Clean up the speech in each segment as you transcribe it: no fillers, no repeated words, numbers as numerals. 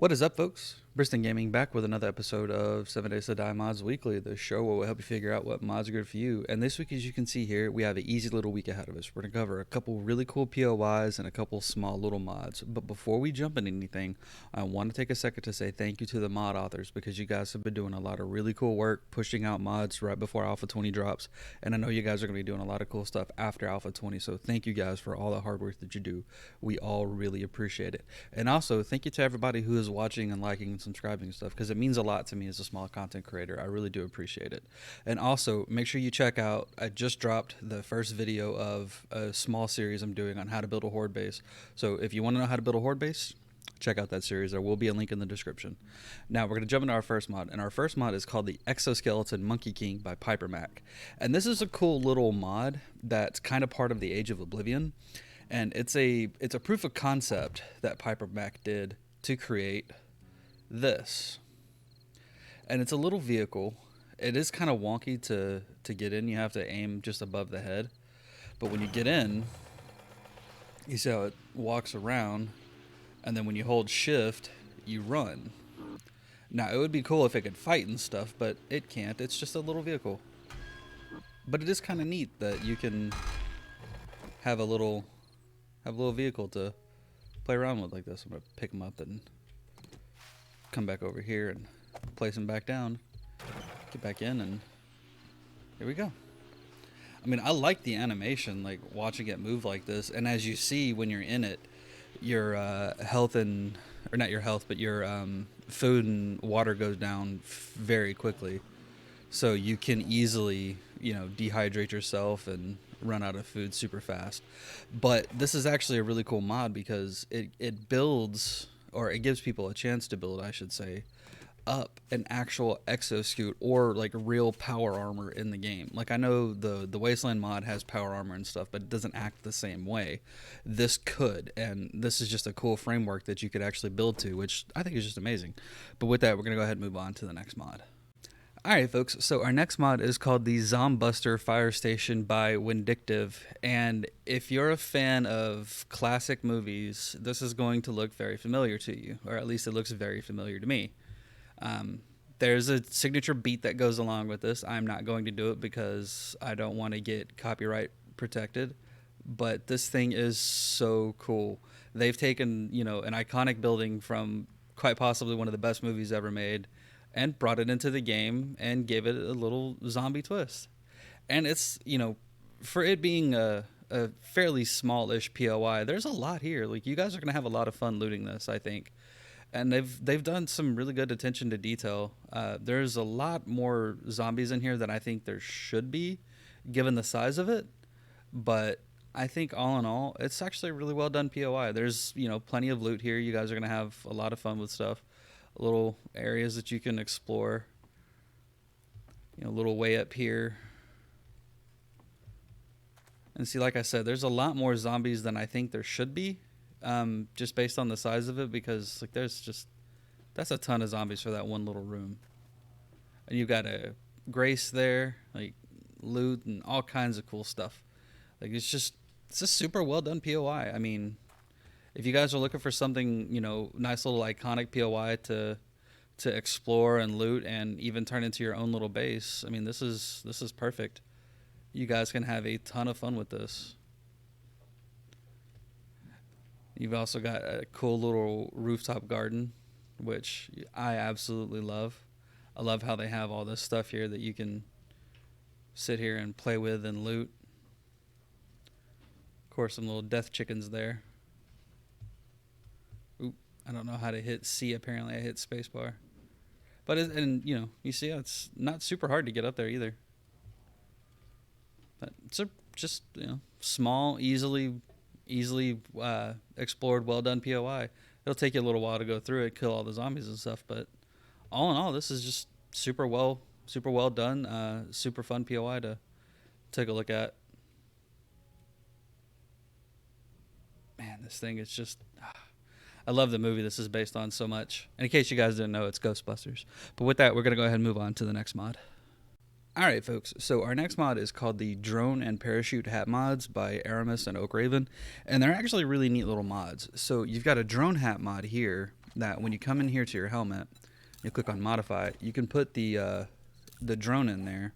What is up, folks? Briston Gaming back with another episode of 7 Days to Die Mods Weekly, the show where we'll help you figure out what mods are good for you. And this week, as you can see here, we have an easy little week ahead of us. We're going to cover a couple really cool POIs and a couple small little mods. But before we jump into anything, I want to take a second to say thank you to the mod authors because you guys have been doing a lot of really cool work pushing out mods right before Alpha 20 drops. And I know you guys are going to be doing a lot of cool stuff after Alpha 20, so thank you guys for all the hard work that you do. We all really appreciate it. And also, thank you to everybody who is watching and liking and subscribing and stuff, because it means a lot to me as a small content creator. I really do appreciate it. And also, make sure you check out, I just dropped the first video of a small series I'm doing on how to build a horde base. So if you want to know how to build a horde base, check out that series. There will be a link in the description. Now we're going to jump into our first mod, and our first mod is called the Exoskeleton Monkeyking by Piper Mac. And this is a cool little mod that's kind of part of the Age of Oblivion, and it's a proof of concept that Piper Mac did to create this. And it's a little vehicle. It is kind of wonky to get in. You have to aim just above the head, but when you get in, you see how it walks around, and then when you hold shift, you run. Now, it would be cool if it could fight and stuff, but it can't. It's just a little vehicle. But it is kind of neat that you can have a little vehicle to play around with like this. I'm going to pick them up and come back over here and place them back down. Get back in, and here we go. I mean, I like the animation, like watching it move like this. And as you see when you're in it, your health and, or not your health, but your food and water goes down very quickly. So you can easily, dehydrate yourself and run out of food super fast. But this is actually a really cool mod because it builds, or it gives people a chance to build, I should say, up an actual exosuit or like real power armor in the game. Like, I know the Wasteland mod has power armor and stuff, but it doesn't act the same way. This could, and this is just a cool framework that you could actually build to, which I think is just amazing. But with that, we're going to go ahead and move on to the next mod. Alright, folks, so our next mod is called the ZombieBuster Fire Station by Vindictive, and if you're a fan of classic movies, this is going to look very familiar to you, or at least it looks very familiar to me. There's a signature beat that goes along with this. I'm not going to do it because I don't want to get copyright protected, but this thing is so cool. They've taken, an iconic building from quite possibly one of the best movies ever made and brought it into the game and gave it a little zombie twist. And it's, for it being a fairly smallish POI, there's a lot here. Like, you guys are going to have a lot of fun looting this, I think. And they've done some really good attention to detail. There's a lot more zombies in here than I think there should be, given the size of it. But I think all in all, it's actually a really well done POI. There's plenty of loot here. You guys are gonna have a lot of fun with stuff. Little areas that you can explore. A little way up here. And see, like I said, there's a lot more zombies than I think there should be. Just based on the size of it, because like that's a ton of zombies for that one little room. And you've got a grace there, like loot and all kinds of cool stuff. Like, it's a super well done POI. I mean, if you guys are looking for something, nice little iconic POI to explore and loot and even turn into your own little base, I mean, this is perfect. You guys can have a ton of fun with this. You've also got a cool little rooftop garden, which I absolutely love. I love how they have all this stuff here that you can sit here and play with and loot. Of course, some little death chickens there. Oop, I don't know how to hit C. Apparently, I hit spacebar. But you see, it's not super hard to get up there either. But it's just small, easily explored, well done POI. It'll take you a little while to go through it, kill all the zombies and stuff, but all in all, this is just super well done, super fun POI to take a look at. Man, this thing is just, I love the movie this is based on so much. And in case you guys didn't know, it's Ghostbusters. But with that, we're going to go ahead and move on to the next mod. Alright, folks, so our next mod is called the Drone and Parachute Hat Mods by Aramis and Oak Raven, and they're actually really neat little mods. So you've got a drone hat mod here, that when you come in here to your helmet, you click on modify, you can put the drone in there,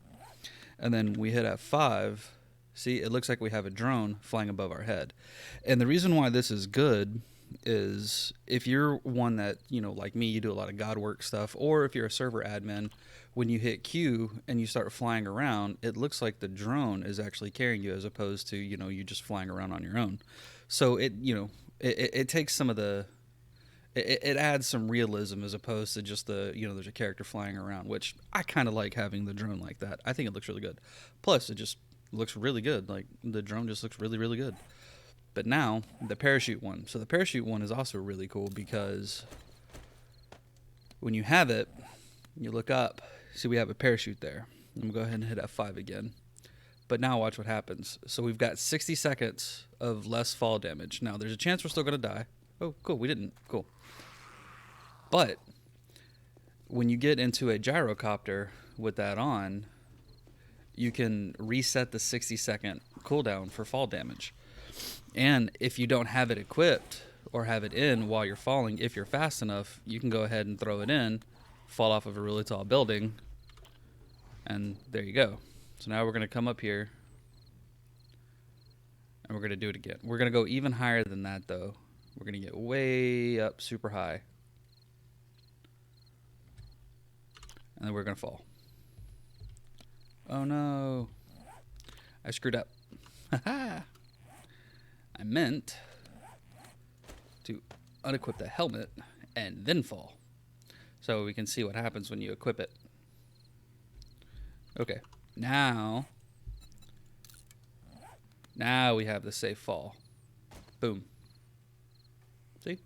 and then we hit F5. See, it looks like we have a drone flying above our head. And the reason why this is good is if you're one that, like me, you do a lot of God work stuff, or if you're a server admin, when you hit Q and you start flying around, it looks like the drone is actually carrying you as opposed to, you just flying around on your own. So it takes some of the, it adds some realism as opposed to just there's a character flying around, which I kind of like having the drone like that. I think it looks really good. Plus, it just looks really good. Like, the drone just looks really, really good. But now, the parachute one. So the parachute one is also really cool because when you have it, you look up, see we have a parachute there. I'm going to go ahead and hit F5 again. But now watch what happens. So we've got 60 seconds of less fall damage. Now, there's a chance we're still going to die. Oh, cool, we didn't. Cool. But when you get into a gyrocopter with that on, you can reset the 60-second cooldown for fall damage. And if you don't have it equipped or have it in while you're falling, if you're fast enough, you can go ahead and throw it in, fall off of a really tall building, and there you go. So now we're going to come up here, and we're going to do it again. We're going to go even higher than that, though. We're going to get way up super high. And then we're going to fall. Oh no. I screwed up. Haha. I meant to unequip the helmet and then fall. So we can see what happens when you equip it. Okay. Now we have the safe fall. Boom. See?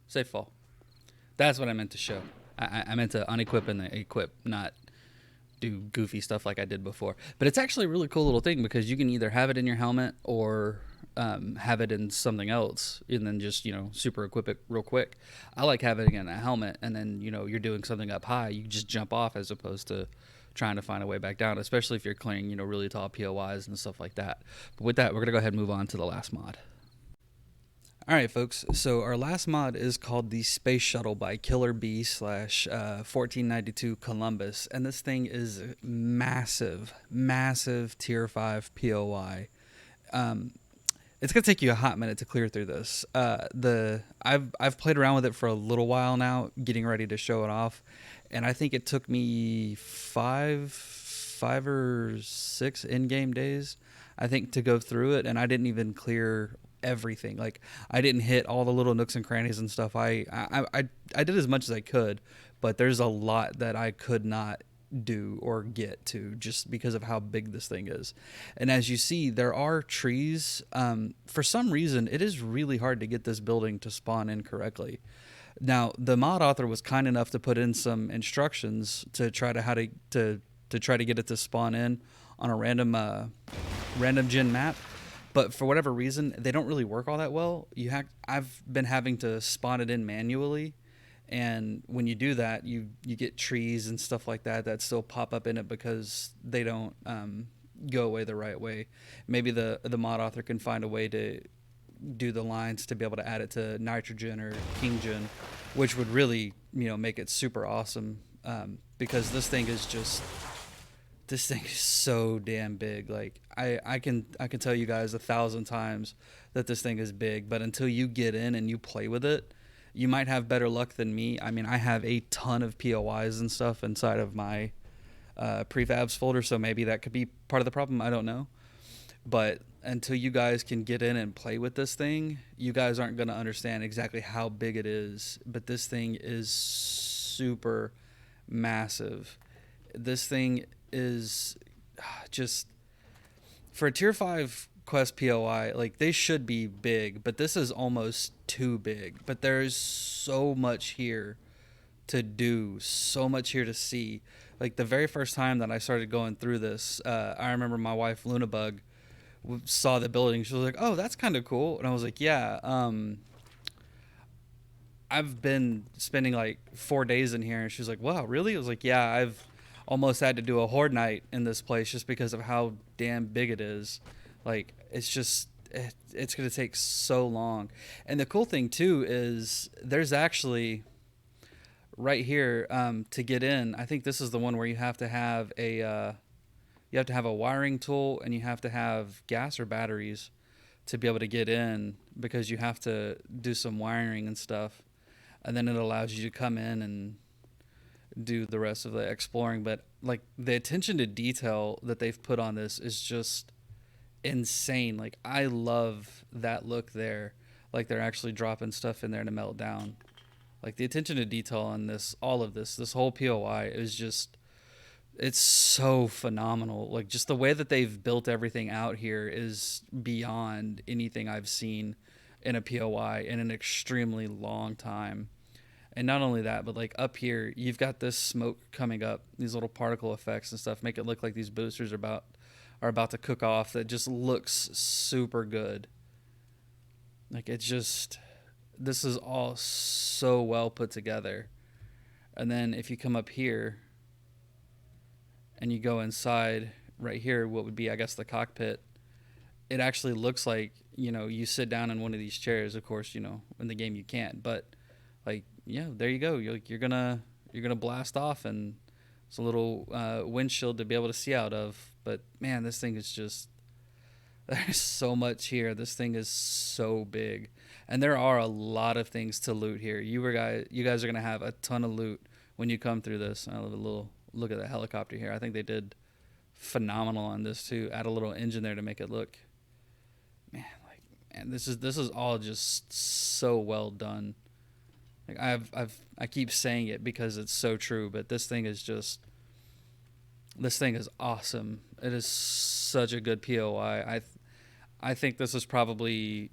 Safe fall. That's what I meant to show. I meant to unequip and then equip, not do goofy stuff like I did before. But it's actually a really cool little thing because you can either have it in your helmet or have it in something else and then just, super equip it real quick. I like having it in a helmet and then, you're doing something up high. You just jump off as opposed to trying to find a way back down, especially if you're clearing, really tall POIs and stuff like that. But with that, we're going to go ahead and move on to the last mod. All right, folks, so our last mod is called the Space Shuttle by Killer B / 1492 Columbus, and this thing is massive tier 5 POI. It's gonna take you a hot minute to clear through this. I've played around with it for a little while now, getting ready to show it off, and I think it took me five or six in-game days, I think, to go through it, and I didn't even clear everything. Like, I didn't hit all the little nooks and crannies and stuff. I did as much as I could, but there's a lot that I could not do or get to just because of how big this thing is. And as you see, there are trees. For some reason, it is really hard to get this building to spawn in correctly. Now, the mod author was kind enough to put in some instructions to try to try to get it to spawn in on a random gen map. But for whatever reason, they don't really work all that well. I've been having to spawn it in manually, and when you do that, you get trees and stuff like that still pop up in it because they don't go away the right way. Maybe the mod author can find a way to do the lines to be able to add it to nitrogen or kinggen, which would really make it super awesome, because this thing is so damn big. Like, I can tell you guys 1,000 times that this thing is big, but until you get in and you play with it, you might have better luck than me. I mean, I have a ton of POIs and stuff inside of my prefabs folder, so maybe that could be part of the problem. I don't know. But until you guys can get in and play with this thing, you guys aren't going to understand exactly how big it is. But this thing is super massive. This thing is just, for a tier 5 quest POI, like, they should be big, but this is almost too big. But there's so much here to do, so much here to see. Like, the very first time that I started going through this, I remember my wife Lunabug saw the building. She was like, "Oh, that's kind of cool." And I was like, "Yeah, I've been spending like 4 days in here." And she was like, "Wow, really?" I was like, "Yeah, I've almost had to do a horde night in this place just because of how damn big it is." Like, it's it's going to take so long. And the cool thing too is there's actually right here, to get in. I think this is the one where you have to have a wiring tool, and you have to have gas or batteries to be able to get in, because you have to do some wiring and stuff, and then it allows you to come in and do the rest of the exploring. But like the attention to detail that they've put on this is just insane. Like I love that look there. Like they're actually dropping stuff in there to melt down. Like the attention to detail on this, all of this whole POI is just, it's so phenomenal. Like just the way that they've built everything out here is beyond anything I've seen in a POI in an extremely long time. And not only that, but like up here, you've got this smoke coming up, these little particle effects and stuff make it look like these boosters are about to cook off. That just looks super good. Like it's just, this is all so well put together. And then if you come up here and you go inside right here, what would be, I guess, the cockpit, it actually looks like, you sit down in one of these chairs. Of course, in the game you can't, but like, yeah, there you go. You're gonna blast off, and it's a little windshield to be able to see out of. But man, this thing is just, there's so much here. This thing is so big, and there are a lot of things to loot here. You guys are gonna have a ton of loot when you come through this. I love a little look at the helicopter here. I think they did phenomenal on this too. Add a little engine there to make it look, man, this is all just so well done. Like I keep saying it because it's so true, but this thing is awesome. It is such a good POI. I think this is probably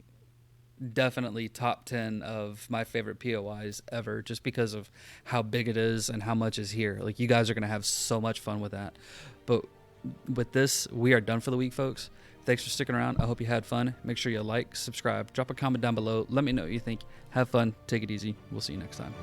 definitely top 10 of my favorite POIs ever, just because of how big it is and how much is here. Like you guys are going to have so much fun with that. But with this, we are done for the week, folks. Thanks for sticking around. I hope you had fun. Make sure you like, subscribe, drop a comment down below. Let me know what you think. Have fun. Take it easy. We'll see you next time.